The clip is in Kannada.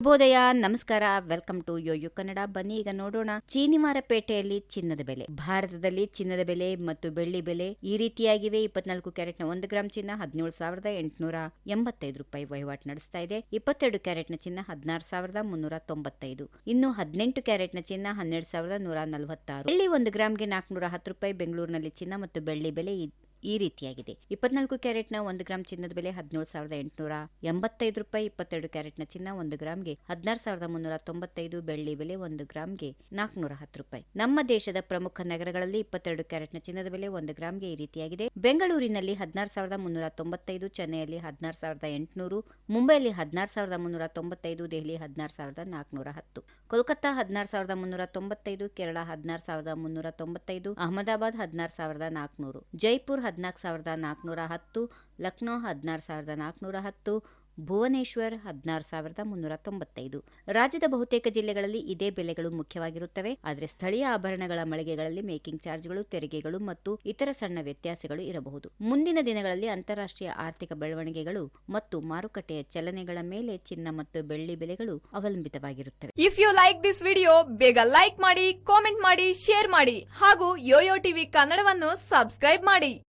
ಶುಭೋದಯ, ನಮಸ್ಕಾರ, ವೆಲ್ಕಮ್ ಟು ಯೋಯೋ ಕನ್ನಡ. ಬನ್ನಿ ಈಗ ನೋಡೋಣ ಚೀನಿವಾರಪೇಟೆಯಲ್ಲಿ ಚಿನ್ನದ ಬೆಲೆ. ಭಾರತದಲ್ಲಿ ಚಿನ್ನದ ಬೆಲೆ ಮತ್ತು ಬೆಳ್ಳಿ ಬೆಲೆ ಈ ರೀತಿಯಾಗಿವೆ. 24 ಕ್ಯಾರೆಟ್ನ 1 ಗ್ರಾಂ ಚಿನ್ನ 17,885 ರೂಪಾಯಿ ವಹಿವಾಟು ನಡೆಸ್ತಾ ಇದೆ. 22 ಕ್ಯಾರೆಟ್ನ ಚಿನ್ನ 16,395. ಇನ್ನು 18 ಕ್ಯಾರೆಟ್ನ ಚಿನ್ನ 12,146. ಬೆಳ್ಳಿ 1 ಗ್ರಾಂಗೆ 410 ರೂಪಾಯಿ. ಬೆಂಗಳೂರಿನಲ್ಲಿ ಚಿನ್ನ ಮತ್ತು ಬೆಳ್ಳಿ ಬೆಲೆ ಈ ರೀತಿಯಾಗಿದೆ. 24 ಕ್ಯಾರೆಟ್ನ 1 ಗ್ರಾಂ ಚಿನ್ನದ ಬೆಲೆ 17,885 ರೂಪಾಯಿ. 22 ಕ್ಯಾರೆಟ್ನ ಚಿನ್ನ 1 ಗ್ರಾಂಗೆ 16,395. ಬೆಳ್ಳಿ ಬೆಲೆ 1 ಗ್ರಾಂಗೆ 410 ರೂಪಾಯಿ. ನಮ್ಮ ದೇಶದ ಪ್ರಮುಖ ನಗರಗಳಲ್ಲಿ 22 ಕ್ಯಾರೆಟ್ನ ಚಿನ್ನದ ಬೆಲೆ 1 ಗ್ರಾಂಗೆ ಈ ರೀತಿಯಾಗಿದೆ. ಬೆಂಗಳೂರಿನಲ್ಲಿ 16,395, ಚೆನ್ನೈಯಲ್ಲಿ 16,800, ಮುಂಬೈಯಲ್ಲಿ 16,395, ದೆಹಲಿ 16,410, ಕೋಲ್ಕತ್ತಾ 16,395, ಕೇರಳ 16,395, ಅಹಮದಾಬಾದ್ 16,400, ಜೈಪುರ್ 14,410, ಲಕ್ನೋ 16,410, ಭುವನೇಶ್ವರ್ 16,395. ರಾಜ್ಯದ ಬಹುತೇಕ ಜಿಲ್ಲೆಗಳಲ್ಲಿ ಇದೇ ಬೆಲೆಗಳು ಮುಖ್ಯವಾಗಿರುತ್ತವೆ. ಆದರೆ ಸ್ಥಳೀಯ ಆಭರಣಗಳ ಮಳಿಗೆಗಳಲ್ಲಿ ಮೇಕಿಂಗ್ ಚಾರ್ಜ್ಗಳು, ತೆರಿಗೆಗಳು ಮತ್ತು ಇತರ ಸಣ್ಣ ವ್ಯತ್ಯಾಸಗಳು ಇರಬಹುದು. ಮುಂದಿನ ದಿನಗಳಲ್ಲಿ ಅಂತಾರಾಷ್ಟ್ರೀಯ ಆರ್ಥಿಕ ಬೆಳವಣಿಗೆಗಳು ಮತ್ತು ಮಾರುಕಟ್ಟೆಯ ಚಲನೆಗಳ ಮೇಲೆ ಚಿನ್ನ ಮತ್ತು ಬೆಳ್ಳಿ ಬೆಲೆಗಳು ಅವಲಂಬಿತವಾಗಿರುತ್ತವೆ. If you like this video, ಬೇಗ ಲೈಕ್ ಮಾಡಿ, ಕಾಮೆಂಟ್ ಮಾಡಿ, ಶೇರ್ ಮಾಡಿ ಹಾಗೂ ಯೋಯೋ ಟಿವಿ ಕನ್ನಡವನ್ನು ಸಬ್ಸ್ಕ್ರೈಬ್ ಮಾಡಿ.